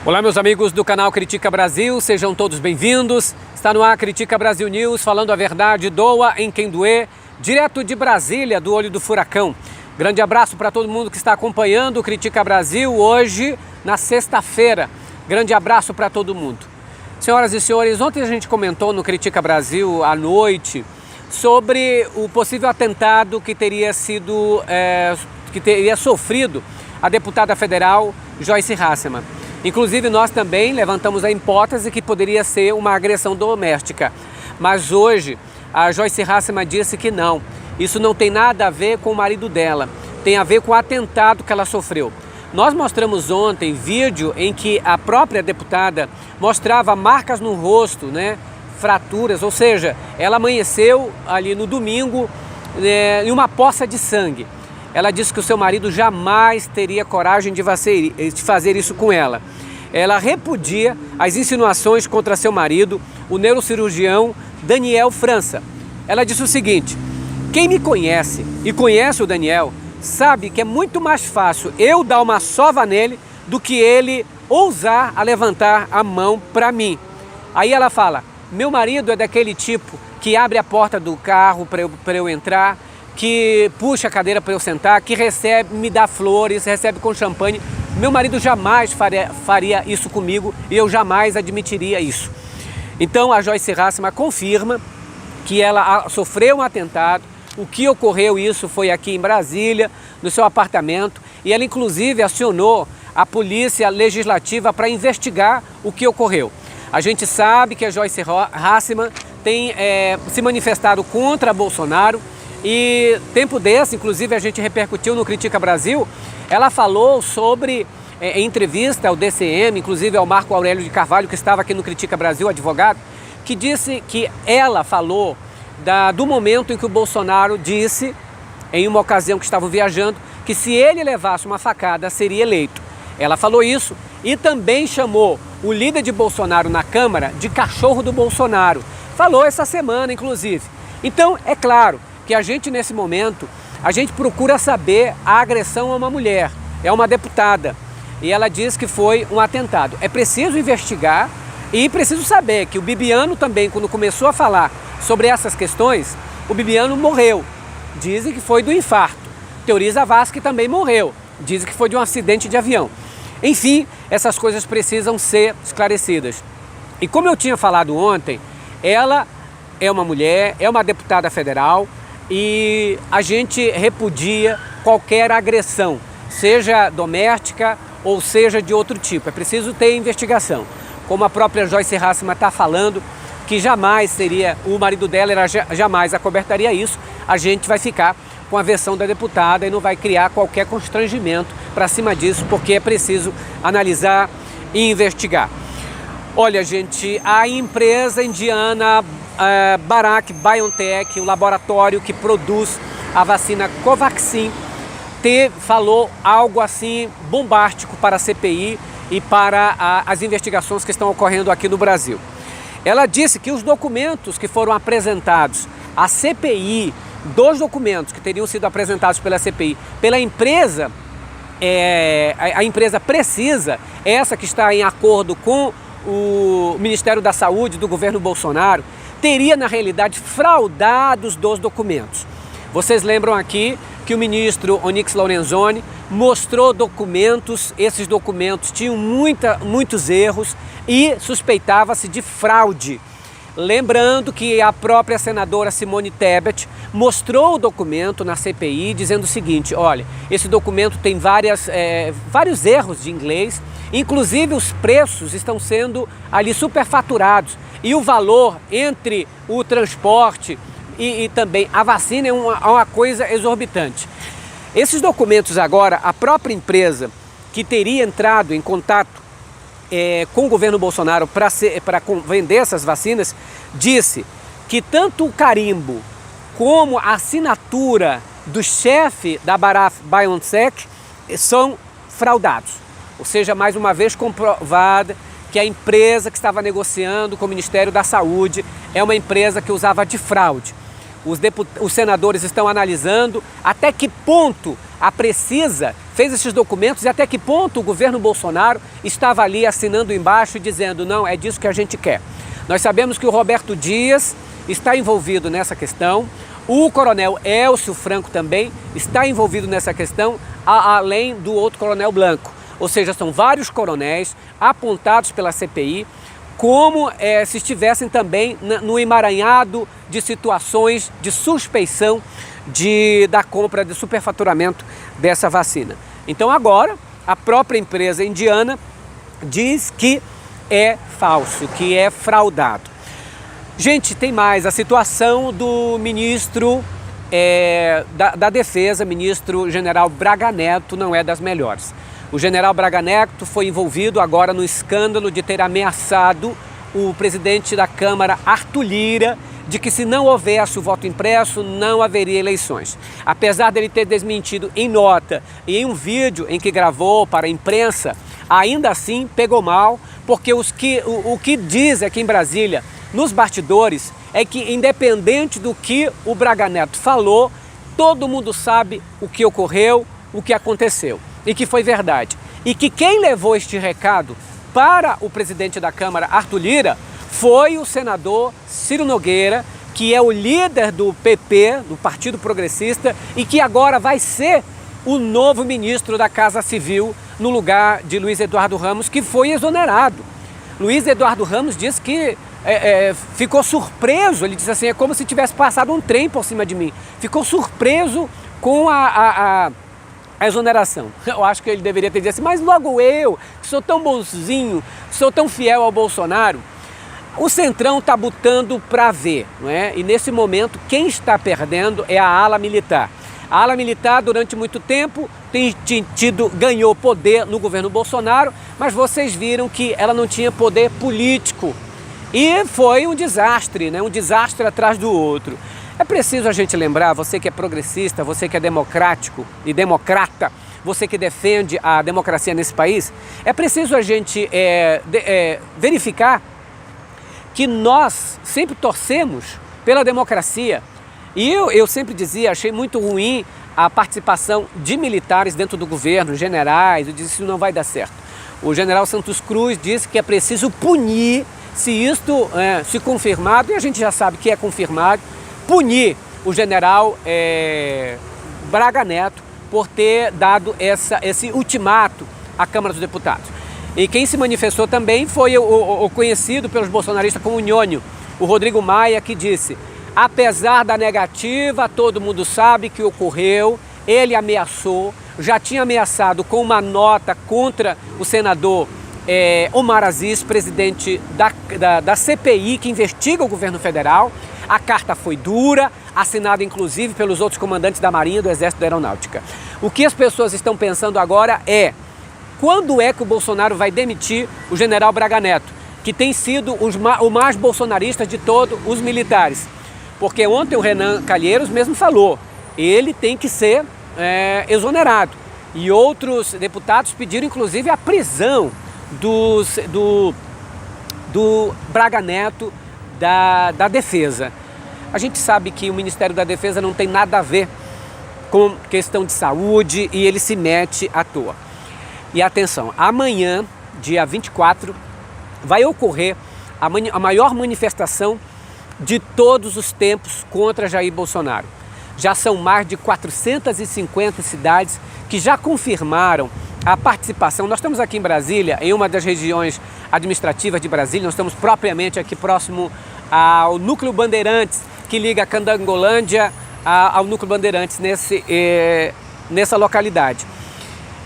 Olá, meus amigos do canal Critica Brasil, sejam todos bem-vindos. Está no ar Critica Brasil News, falando a verdade, doa em quem doer, direto de Brasília, do olho do furacão. Grande abraço para todo mundo que está acompanhando o Critica Brasil hoje, na sexta-feira. Grande abraço para todo mundo. Senhoras e senhores, ontem a gente comentou no Critica Brasil à noite sobre o possível atentado que teria sofrido a deputada federal Joyce Hasselmann. Inclusive, nós também levantamos a hipótese que poderia ser uma agressão doméstica. Mas hoje, a Joyce Hasselmann disse que não. Isso não tem nada a ver com o marido dela. Tem a ver com o atentado que ela sofreu. Nós mostramos ontem vídeo em que a própria deputada mostrava marcas no rosto, fraturas. Ou seja, ela amanheceu ali no domingo em uma poça de sangue. Ela disse que o seu marido jamais teria coragem de fazer isso com ela. Ela repudia as insinuações contra seu marido, o neurocirurgião Daniel França. Ela disse o seguinte: quem me conhece e conhece o Daniel sabe que é muito mais fácil eu dar uma sova nele do que ele ousar a levantar a mão para mim. Aí ela fala: meu marido é daquele tipo que abre a porta do carro para eu entrar, que puxa a cadeira para eu sentar, que me dá flores, recebe com champanhe. Meu marido jamais faria isso comigo e eu jamais admitiria isso. Então a Joyce Hasselmann confirma que ela sofreu um atentado. O que ocorreu isso foi aqui em Brasília, no seu apartamento, e ela inclusive acionou a polícia legislativa para investigar o que ocorreu. A gente sabe que a Joyce Hasselmann tem se manifestado contra Bolsonaro. E tempo desse, inclusive a gente repercutiu no Critica Brasil, ela falou sobre, em entrevista ao DCM, inclusive ao Marco Aurélio de Carvalho, que estava aqui no Critica Brasil, advogado, que disse que ela falou do momento em que o Bolsonaro disse, em uma ocasião que estavam viajando, que se ele levasse uma facada, seria eleito. Ela falou isso e também chamou o líder de Bolsonaro na Câmara de cachorro do Bolsonaro. Falou essa semana, inclusive. Então, é claro que a gente, nesse momento, a gente procura saber a agressão a uma mulher, é uma deputada, e ela diz que foi um atentado. É preciso investigar e preciso saber que o Bibiano também, quando começou a falar sobre essas questões, o Bibiano morreu. Dizem que foi do infarto. Teori Zavascki também morreu. Dizem que foi de um acidente de avião. Enfim, essas coisas precisam ser esclarecidas. E como eu tinha falado ontem, ela é uma mulher, é uma deputada federal, e a gente repudia qualquer agressão, seja doméstica ou seja de outro tipo. É preciso ter investigação. Como a própria Joyce Hasselmann está falando, que jamais seria, o marido dela jamais acobertaria isso, a gente vai ficar com a versão da deputada e não vai criar qualquer constrangimento para cima disso, porque é preciso analisar e investigar. Olha, gente, a empresa indiana Bharat BioNTech, o laboratório que produz a vacina Covaxin, falou algo assim bombástico para a CPI e para as investigações que estão ocorrendo aqui no Brasil. Ela disse que os documentos que foram apresentados à CPI, dos documentos que teriam sido apresentados pela CPI, pela empresa, a empresa Precisa, essa que está em acordo com o Ministério da Saúde do governo Bolsonaro, teria na realidade fraudado os documentos. Vocês lembram aqui que o ministro Onyx Lorenzoni mostrou documentos, esses documentos tinham muitos erros e suspeitava-se de fraude. Lembrando que a própria senadora Simone Tebet mostrou o documento na CPI dizendo o seguinte: olha, esse documento tem vários erros de inglês, inclusive os preços estão sendo ali superfaturados e o valor entre o transporte e também a vacina é uma coisa exorbitante. Esses documentos agora, a própria empresa que teria entrado em contato com o governo Bolsonaro para vender essas vacinas, disse que tanto o carimbo como a assinatura do chefe da Bharat BioNTech são fraudados. Ou seja, mais uma vez comprovada que a empresa que estava negociando com o Ministério da Saúde é uma empresa que usava de fraude. Os senadores estão analisando até que ponto a Precisa fez esses documentos e até que ponto o governo Bolsonaro estava ali assinando embaixo e dizendo não, é disso que a gente quer. Nós sabemos que o Roberto Dias está envolvido nessa questão, o coronel Elcio Franco também está envolvido nessa questão, além do outro coronel Blanco. Ou seja, são vários coronéis apontados pela CPI como se estivessem também no emaranhado de situações de suspeição da compra de superfaturamento dessa vacina. Então agora a própria empresa indiana diz que é falso, que é fraudado. Gente, tem mais, a situação do ministro da Defesa, ministro general Braga Neto, não é das melhores. O general Braga Neto foi envolvido agora no escândalo de ter ameaçado o presidente da Câmara, Arthur Lira, de que se não houvesse o voto impresso, não haveria eleições. Apesar dele ter desmentido em nota e em um vídeo em que gravou para a imprensa, ainda assim pegou mal, porque o que diz aqui em Brasília, nos bastidores, é que independente do que o Braga Neto falou, todo mundo sabe o que ocorreu, o que aconteceu e que foi verdade. E que quem levou este recado para o presidente da Câmara, Arthur Lira, foi o senador Ciro Nogueira, que é o líder do PP, do Partido Progressista, e que agora vai ser o novo ministro da Casa Civil no lugar de Luiz Eduardo Ramos, que foi exonerado. Luiz Eduardo Ramos disse que ficou surpreso, ele disse assim, é como se tivesse passado um trem por cima de mim. Ficou surpreso com a exoneração. Eu acho que ele deveria ter dito assim, mas logo eu, que sou tão bonzinho, sou tão fiel ao Bolsonaro. O Centrão está botando para ver, não é? E nesse momento quem está perdendo é a ala militar. A ala militar durante muito tempo ganhou poder no governo Bolsonaro, mas vocês viram que ela não tinha poder político. E foi um desastre, né? Um desastre atrás do outro. É preciso a gente lembrar, você que é progressista, você que é democrático e democrata, você que defende a democracia nesse país, é preciso a gente verificar que nós sempre torcemos pela democracia. E eu sempre dizia, achei muito ruim a participação de militares dentro do governo, generais, eu disse que isso não vai dar certo. O general Santos Cruz disse que é preciso punir, se isto se confirmado, e a gente já sabe que é confirmado, punir o general Braga Neto por ter dado esse ultimato à Câmara dos Deputados. E quem se manifestou também foi o conhecido pelos bolsonaristas como Nhônio, o Rodrigo Maia, que disse: apesar da negativa, todo mundo sabe que ocorreu, ele ameaçou, já tinha ameaçado com uma nota contra o senador Omar Aziz, presidente da CPI, que investiga o governo federal. A carta foi dura, assinada inclusive pelos outros comandantes da Marinha, do Exército e da Aeronáutica. O que as pessoas estão pensando agora é: quando é que o Bolsonaro vai demitir o general Braga Neto, que tem sido o mais bolsonarista de todos os militares? Porque ontem o Renan Calheiros mesmo falou, ele tem que ser exonerado. E outros deputados pediram inclusive a prisão do Braga Neto da Defesa. A gente sabe que o Ministério da Defesa não tem nada a ver com questão de saúde e ele se mete à toa. E atenção, amanhã, dia 24, vai ocorrer a maior manifestação de todos os tempos contra Jair Bolsonaro. Já são mais de 450 cidades que já confirmaram a participação. Nós estamos aqui em Brasília, em uma das regiões administrativas de Brasília, nós estamos propriamente aqui próximo ao Núcleo Bandeirantes, que liga a Candangolândia ao Núcleo Bandeirantes nessa localidade.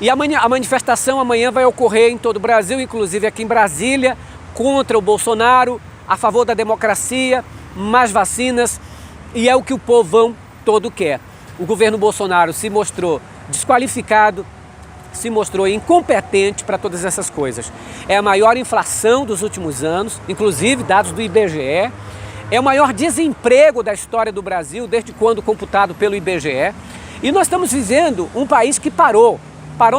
E a manifestação amanhã vai ocorrer em todo o Brasil, inclusive aqui em Brasília, contra o Bolsonaro, a favor da democracia, mais vacinas, e é o que o povão todo quer. O governo Bolsonaro se mostrou desqualificado, se mostrou incompetente para todas essas coisas. É a maior inflação dos últimos anos, inclusive dados do IBGE, é o maior desemprego da história do Brasil, desde quando computado pelo IBGE, e nós estamos vivendo um país que parou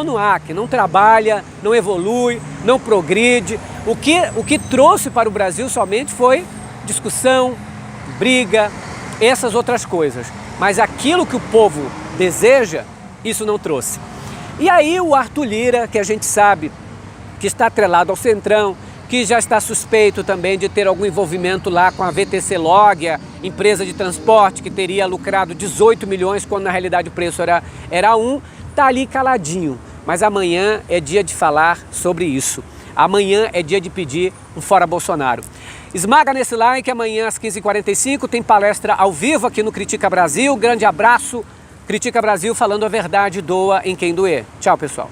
no ar, que não trabalha, não evolui, não progride. O que trouxe para o Brasil somente foi discussão, briga, essas outras coisas. Mas aquilo que o povo deseja, isso não trouxe. E aí o Arthur Lira, que a gente sabe que está atrelado ao Centrão, que já está suspeito também de ter algum envolvimento lá com a VTC Log, a empresa de transporte que teria lucrado 18 milhões quando na realidade o preço era 1, está ali caladinho. Mas amanhã é dia de falar sobre isso. Amanhã é dia de pedir um fora Bolsonaro. Esmaga nesse like, amanhã às 15h45 tem palestra ao vivo aqui no Critica Brasil. Grande abraço, Critica Brasil falando a verdade, doa em quem doer. Tchau, pessoal.